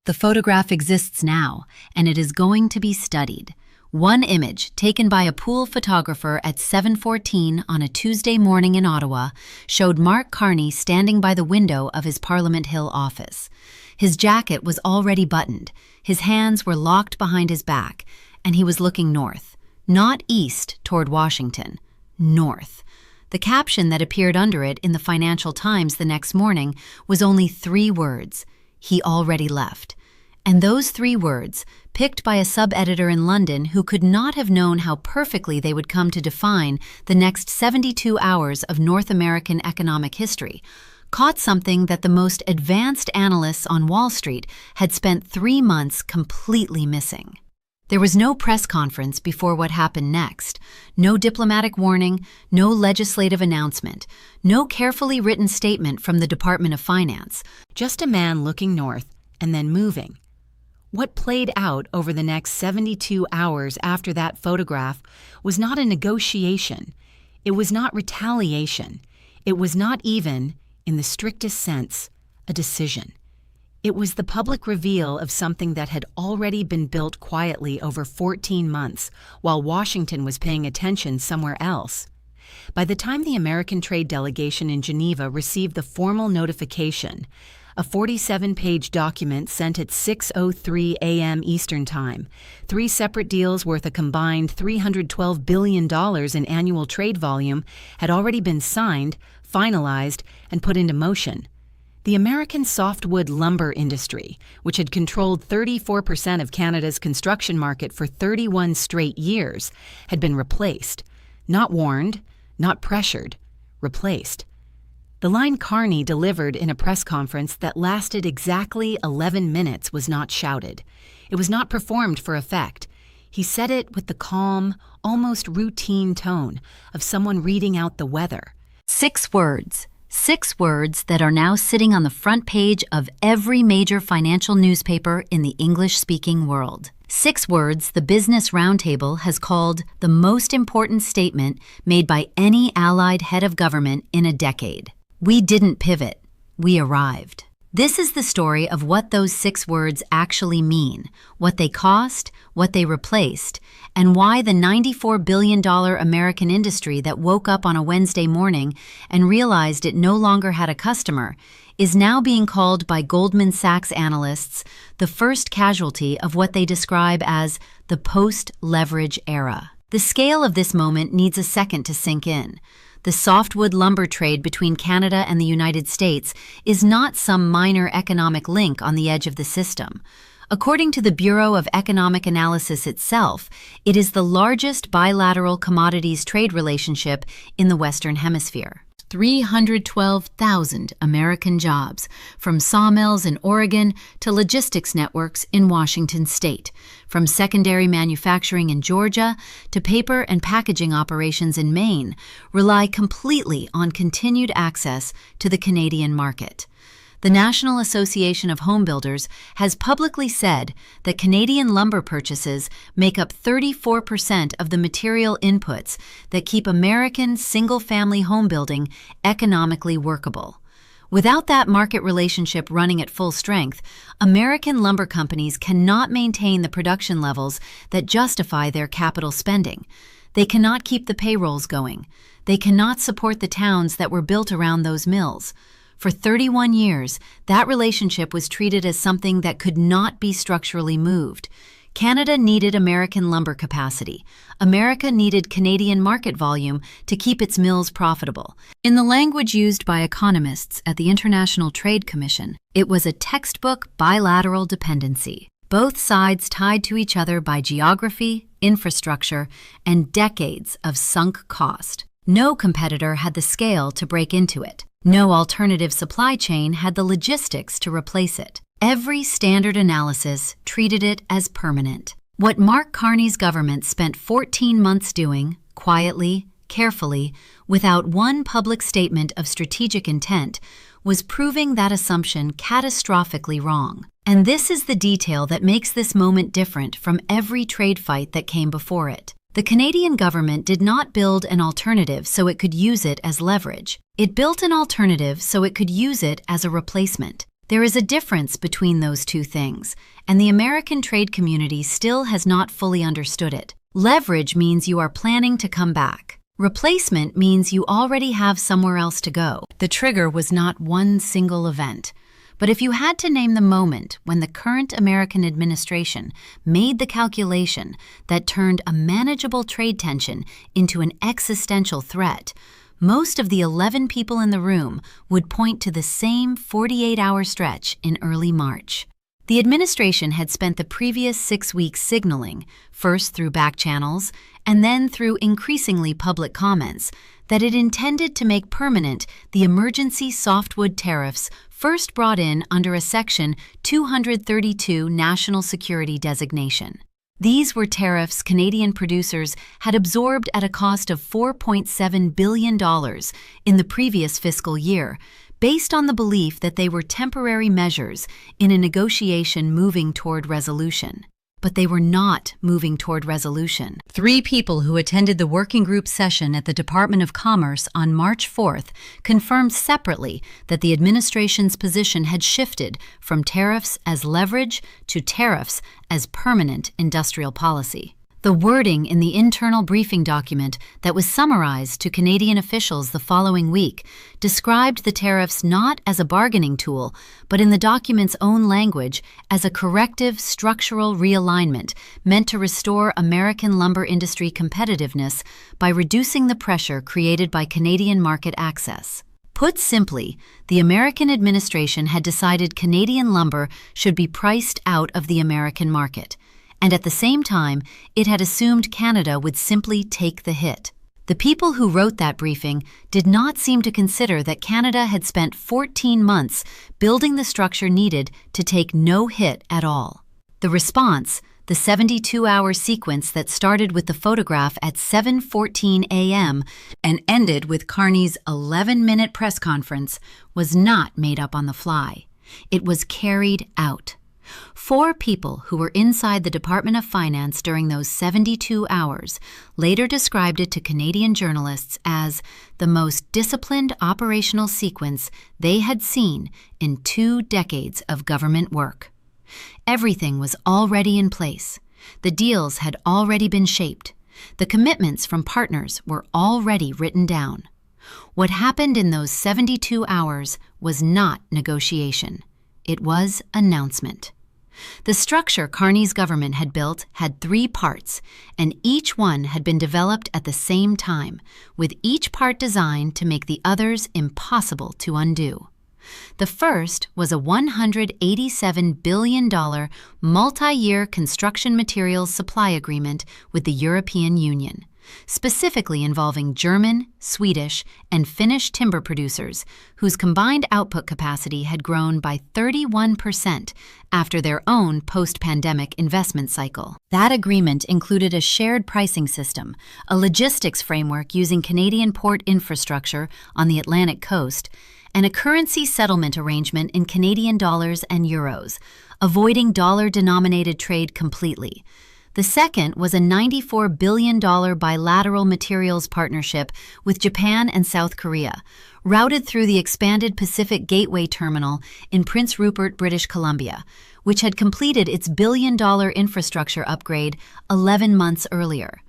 The photograph exists now, and it is going to be studied. One image, taken by a pool photographer at 7:14 on a Tuesday morning in Ottawa, showed Mark Carney standing by the window of his Parliament Hill office. His jacket was already buttoned, his hands were locked behind his back, and he was looking north. Not east toward Washington, north. The caption that appeared under it in the Financial Times the next morning was only 3 words: "He already left." And those 3 words, picked by a sub-editor in London who could not have known how perfectly they would come to define the next 72 hours of North American economic history, caught something that the most advanced analysts on Wall Street had spent 3 months completely missing. There was no press conference before what happened next, no diplomatic warning, no legislative announcement, no carefully written statement from the Department of Finance, just a man looking north and then moving. What played out over the next 72 hours after that photograph was not a negotiation. It was not retaliation. It was not even, in the strictest sense, a decision. It was the public reveal of something that had already been built quietly over 14 months, while Washington was paying attention somewhere else. By the time the American trade delegation in Geneva received the formal notification, a 47-page document sent at 6:03 a.m. Eastern Time, 3 separate deals worth a combined $312 billion in annual trade volume had already been signed, finalized, and put into motion. The American softwood lumber industry, which had controlled 34% of Canada's construction market for 31 straight years, had been replaced. Not warned, not pressured, replaced. The line Carney delivered in a press conference that lasted exactly 11 minutes was not shouted. It was not performed for effect. He said it with the calm, almost routine tone of someone reading out the weather. 6 words. 6 words that are now sitting on the front page of every major financial newspaper in the English-speaking world. 6 words the Business Roundtable has called the most important statement made by any allied head of government in a decade. We didn't pivot, we arrived. This is the story of what those 6 words actually mean, what they cost, what they replaced, and why the $94 billion American industry that woke up on a Wednesday morning and realized it no longer had a customer is now being called by Goldman Sachs analysts the first casualty of what they describe as the post-leverage era. The scale of this moment needs a second to sink in. The softwood lumber trade between Canada and the United States is not some minor economic link on the edge of the system. According to the Bureau of Economic Analysis itself, it is the largest bilateral commodities trade relationship in the Western Hemisphere. 312,000 American jobs, from sawmills in Oregon to logistics networks in Washington state, from secondary manufacturing in Georgia to paper and packaging operations in Maine, rely completely on continued access to the Canadian market. The National Association of Home Builders has publicly said that Canadian lumber purchases make up 34% of the material inputs that keep American single-family home building economically workable. Without that market relationship running at full strength, American lumber companies cannot maintain the production levels that justify their capital spending. They cannot keep the payrolls going. They cannot support the towns that were built around those mills. For 31 years, that relationship was treated as something that could not be structurally moved. Canada needed American lumber capacity. America needed Canadian market volume to keep its mills profitable. In the language used by economists at the International Trade Commission, it was a textbook bilateral dependency. Both sides tied to each other by geography, infrastructure, and decades of sunk cost. No competitor had the scale to break into it. No alternative supply chain had the logistics to replace it. Every standard analysis treated it as permanent. What Mark Carney's government spent 14 months doing, quietly, carefully, without one public statement of strategic intent, was proving that assumption catastrophically wrong. And this is the detail that makes this moment different from every trade fight that came before it. The Canadian government did not build an alternative so it could use it as leverage. It built an alternative so it could use it as a replacement. There is a difference between those two things, and the American trade community still has not fully understood it. Leverage means you are planning to come back. Replacement means you already have somewhere else to go. The trigger was not one single event. But if you had to name the moment when the current American administration made the calculation that turned a manageable trade tension into an existential threat, most of the 11 people in the room would point to the same 48-hour stretch in early March. The administration had spent the previous 6 weeks signaling, first through back channels and then through increasingly public comments, that it intended to make permanent the emergency softwood tariffs first brought in under a Section 232 national security designation. These were tariffs Canadian producers had absorbed at a cost of $4.7 billion in the previous fiscal year, based on the belief that they were temporary measures in a negotiation moving toward resolution. But they were not moving toward resolution. 3 people who attended the working group session at the Department of Commerce on March 4th confirmed separately that the administration's position had shifted from tariffs as leverage to tariffs as permanent industrial policy. The wording in the internal briefing document that was summarized to Canadian officials the following week described the tariffs not as a bargaining tool, but in the document's own language as a corrective structural realignment meant to restore American lumber industry competitiveness by reducing the pressure created by Canadian market access. Put simply, the American administration had decided Canadian lumber should be priced out of the American market. And at the same time, it had assumed Canada would simply take the hit. The people who wrote that briefing did not seem to consider that Canada had spent 14 months building the structure needed to take no hit at all. The response, the 72-hour sequence that started with the photograph at 7:14 a.m. and ended with Carney's 11-minute press conference, was not made up on the fly. It was carried out. 4 people who were inside the Department of Finance during those 72 hours later described it to Canadian journalists as the most disciplined operational sequence they had seen in 2 decades of government work. Everything was already in place. The deals had already been shaped. The commitments from partners were already written down. What happened in those 72 hours was not negotiation. It was announcement. The structure Carney's government had built had 3 parts, and each one had been developed at the same time, with each part designed to make the others impossible to undo. The first was a $187 billion multi-year construction materials supply agreement with the European Union, specifically involving German, Swedish, and Finnish timber producers whose combined output capacity had grown by 31% after their own post-pandemic investment cycle. That agreement included a shared pricing system, a logistics framework using Canadian port infrastructure on the Atlantic coast, and a currency settlement arrangement in Canadian dollars and euros, avoiding dollar-denominated trade completely. The second was a $94 billion bilateral materials partnership with Japan and South Korea, routed through the expanded Pacific Gateway Terminal in Prince Rupert, British Columbia, which had completed its billion-dollar infrastructure upgrade 11 months earlier.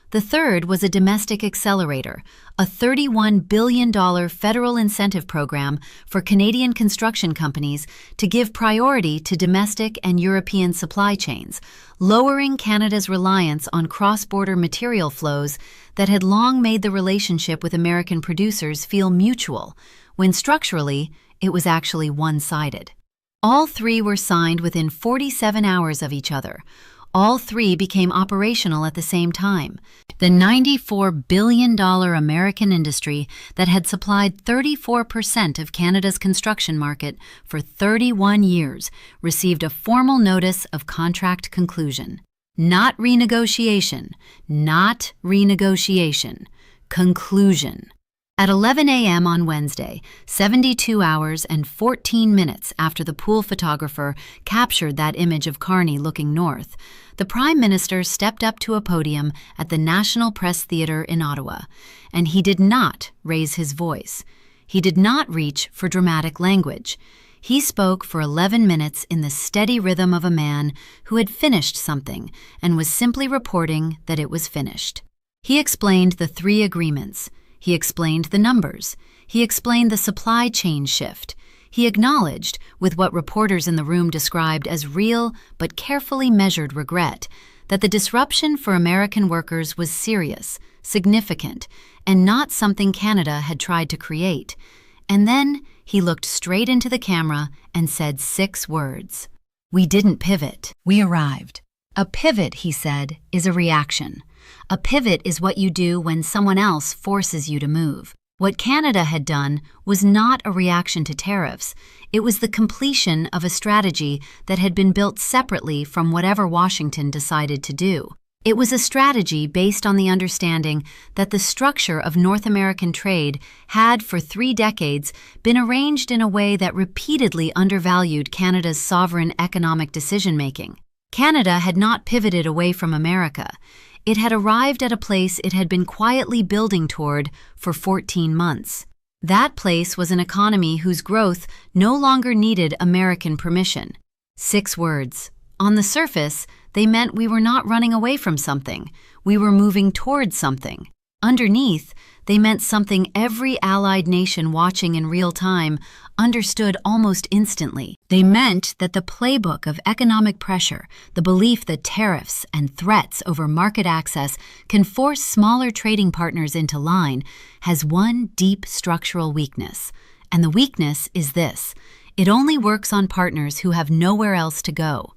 The third was a domestic accelerator, a $31 billion federal incentive program for Canadian construction companies to give priority to domestic and European supply chains, lowering Canada's reliance on cross-border material flows that had long made the relationship with American producers feel mutual, when structurally it was actually one-sided. All 3 were signed within 47 hours of each other. All 3 became operational at the same time. The $94 billion American industry that had supplied 34% of Canada's construction market for 31 years received a formal notice of contract conclusion. Not renegotiation, not renegotiation, conclusion. At 11 a.m. on Wednesday, 72 hours and 14 minutes after the pool photographer captured that image of Carney looking north, the Prime Minister stepped up to a podium at the National Press Theatre in Ottawa, and he did not raise his voice. He did not reach for dramatic language. He spoke for 11 minutes in the steady rhythm of a man who had finished something and was simply reporting that it was finished. He explained the 3 agreements. He explained the numbers. He explained the supply chain shift. He acknowledged, with what reporters in the room described as real but carefully measured regret, that the disruption for American workers was serious, significant, and not something Canada had tried to create. And then he looked straight into the camera and said 6 words. "We didn't pivot. We arrived." A pivot, he said, is a reaction. A pivot is what you do when someone else forces you to move. What Canada had done was not a reaction to tariffs. It was the completion of a strategy that had been built separately from whatever Washington decided to do. It was a strategy based on the understanding that the structure of North American trade had for 3 decades been arranged in a way that repeatedly undervalued Canada's sovereign economic decision-making. Canada had not pivoted away from America. It had arrived at a place it had been quietly building toward for 14 months. That place was an economy whose growth no longer needed American permission. 6 words. On the surface, they meant we were not running away from something. We were moving toward something. Underneath, they meant something every allied nation watching in real time understood almost instantly. They meant that the playbook of economic pressure, the belief that tariffs and threats over market access can force smaller trading partners into line, has one deep structural weakness. And the weakness is this: it only works on partners who have nowhere else to go.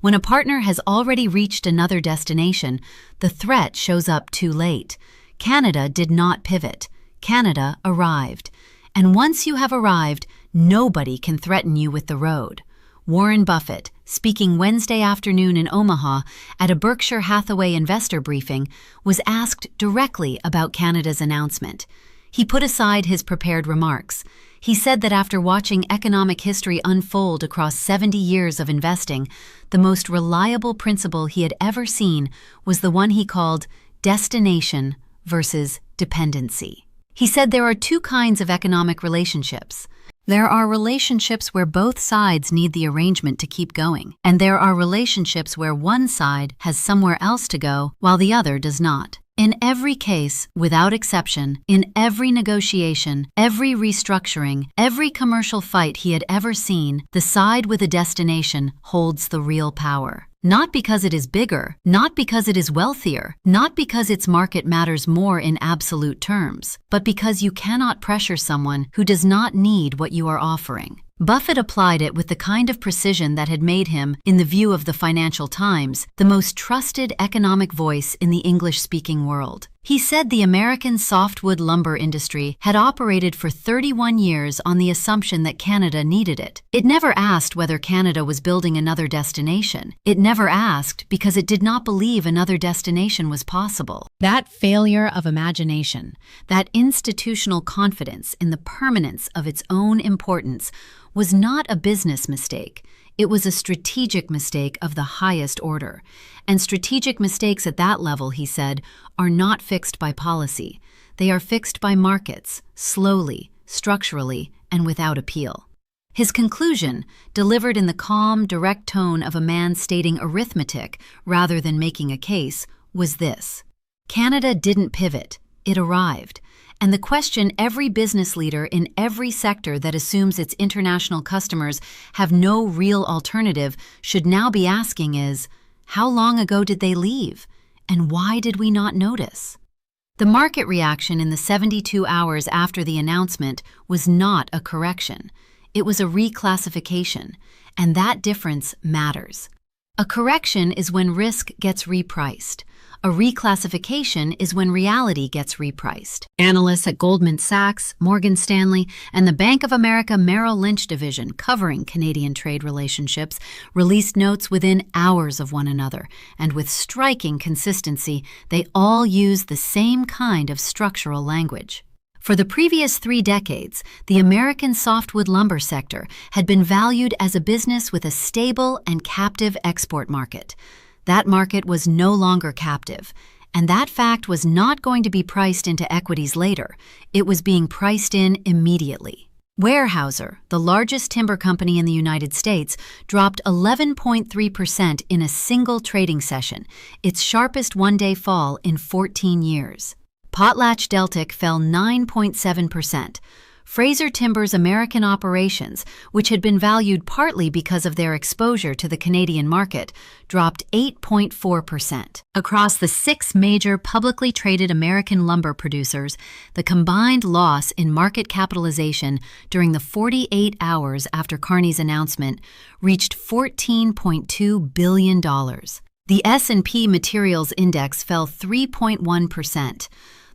When a partner has already reached another destination, the threat shows up too late. Canada did not pivot. Canada arrived. And once you have arrived, nobody can threaten you with the road. Warren Buffett, speaking Wednesday afternoon in Omaha at a Berkshire Hathaway investor briefing, was asked directly about Canada's announcement. He put aside his prepared remarks. He said that after watching economic history unfold across 70 years of investing, the most reliable principle he had ever seen was the one he called destination versus dependency. He said there are 2 kinds of economic relationships. There are relationships where both sides need the arrangement to keep going, and there are relationships where one side has somewhere else to go while the other does not. In every case, without exception, in every negotiation, every restructuring, every commercial fight he had ever seen, the side with a destination holds the real power. Not because it is bigger, not because it is wealthier, not because its market matters more in absolute terms, but because you cannot pressure someone who does not need what you are offering. Buffett applied it with the kind of precision that had made him, in the view of the Financial Times, the most trusted economic voice in the English-speaking world. He said the American softwood lumber industry had operated for 31 years on the assumption that Canada needed it. It never asked whether Canada was building another destination. It never asked because it did not believe another destination was possible. That failure of imagination, that institutional confidence in the permanence of its own importance, was not a business mistake. It was a strategic mistake of the highest order. And strategic mistakes at that level, he said, are not fixed by policy. They are fixed by markets, slowly, structurally, and without appeal. His conclusion, delivered in the calm, direct tone of a man stating arithmetic rather than making a case, was this: Canada didn't pivot, it arrived. And the question every business leader in every sector that assumes its international customers have no real alternative should now be asking is, how long ago did they leave? And why did we not notice? The market reaction in the 72 hours after the announcement was not a correction. It was a reclassification, and that difference matters. A correction is when risk gets repriced. A reclassification is when reality gets repriced. Analysts at Goldman Sachs, Morgan Stanley, and the Bank of America Merrill Lynch division covering Canadian trade relationships released notes within hours of one another, and with striking consistency, they all used the same kind of structural language. For the previous 3 decades, the American softwood lumber sector had been valued as a business with a stable and captive export market. That market was no longer captive, and that fact was not going to be priced into equities later. It was being priced in immediately. Weyerhaeuser, the largest timber company in the United States, dropped 11.3% in a single trading session, its sharpest one-day fall in 14 years. PotlatchDeltic fell 9.7%. Fraser Timber's American operations, which had been valued partly because of their exposure to the Canadian market, dropped 8.4%. Across the 6 major publicly traded American lumber producers, the combined loss in market capitalization during the 48 hours after Carney's announcement reached $14.2 billion. The S&P Materials Index fell 3.1%.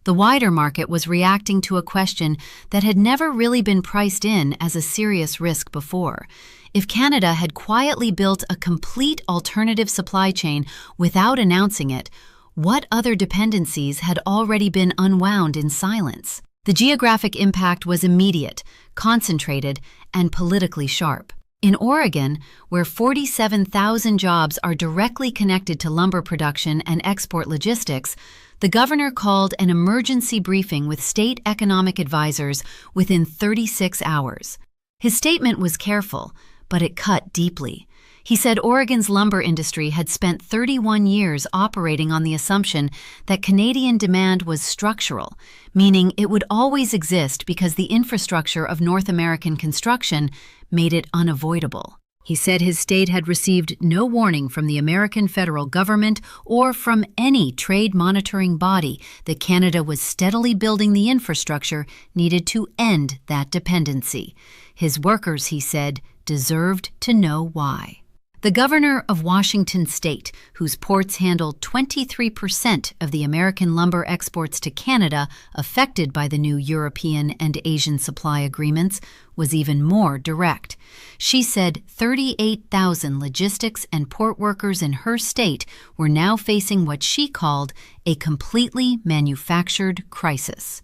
The wider market was reacting to a question that had never really been priced in as a serious risk before. If Canada had quietly built a complete alternative supply chain without announcing it, what other dependencies had already been unwound in silence? The geographic impact was immediate, concentrated, and politically sharp. In Oregon, where 47,000 jobs are directly connected to lumber production and export logistics, the governor called an emergency briefing with state economic advisors within 36 hours. His statement was careful, but it cut deeply. He said Oregon's lumber industry had spent 31 years operating on the assumption that Canadian demand was structural, meaning it would always exist because the infrastructure of North American construction made it unavoidable. He said his state had received no warning from the American federal government or from any trade monitoring body that Canada was steadily building the infrastructure needed to end that dependency. His workers, he said, deserved to know why. The governor of Washington state, whose ports handled 23% of the American lumber exports to Canada affected by the new European and Asian supply agreements, was even more direct. She said 38,000 logistics and port workers in her state were now facing what she called a completely manufactured crisis.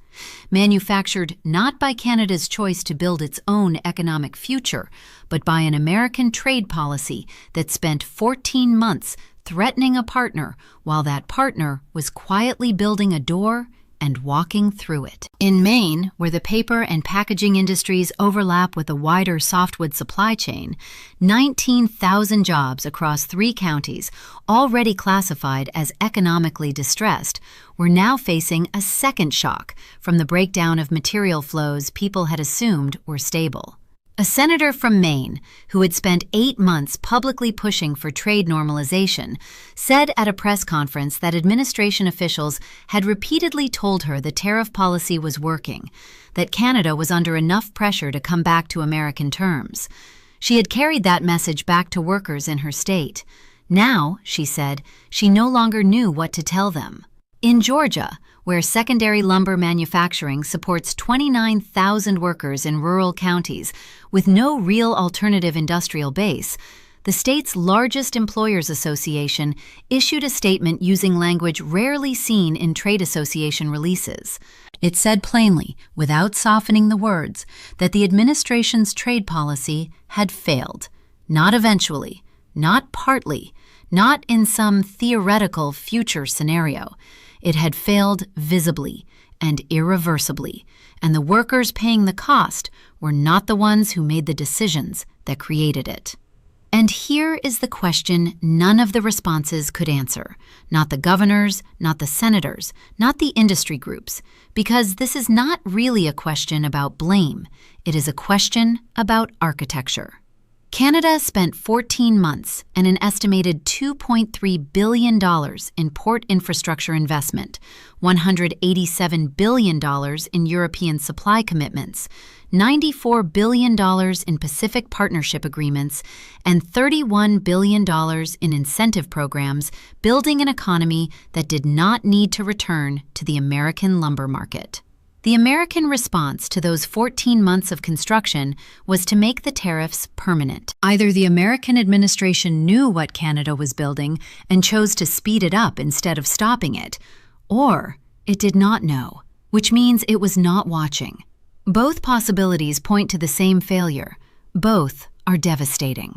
Manufactured not by Canada's choice to build its own economic future, but by an American trade policy that spent 14 months threatening a partner while that partner was quietly building a door and walking through it. In Maine, where the paper and packaging industries overlap with a wider softwood supply chain, 19,000 jobs across 3 counties, already classified as economically distressed, were now facing a second shock from the breakdown of material flows people had assumed were stable. A senator from Maine, who had spent 8 months publicly pushing for trade normalization, said at a press conference that administration officials had repeatedly told her the tariff policy was working, that Canada was under enough pressure to come back to American terms. She had carried that message back to workers in her state. Now, she said, she no longer knew what to tell them. In Georgia, where secondary lumber manufacturing supports 29,000 workers in rural counties with no real alternative industrial base, the state's largest employers association issued a statement using language rarely seen in trade association releases. It said plainly, without softening the words, that the administration's trade policy had failed. Not eventually, not partly, not in some theoretical future scenario. It had failed visibly and irreversibly, and the workers paying the cost were not the ones who made the decisions that created it. And here is the question none of the responses could answer, not the governors, not the senators, not the industry groups, because this is not really a question about blame. It is a question about architecture. Canada spent 14 months and an estimated $2.3 billion in port infrastructure investment, $187 billion in European supply commitments, $94 billion in Pacific Partnership agreements, and $31 billion in incentive programs, building an economy that did not need to return to the American lumber market. The American response to those 14 months of construction was to make the tariffs permanent. Either the American administration knew what Canada was building and chose to speed it up instead of stopping it, or it did not know, which means it was not watching. Both possibilities point to the same failure. Both are devastating.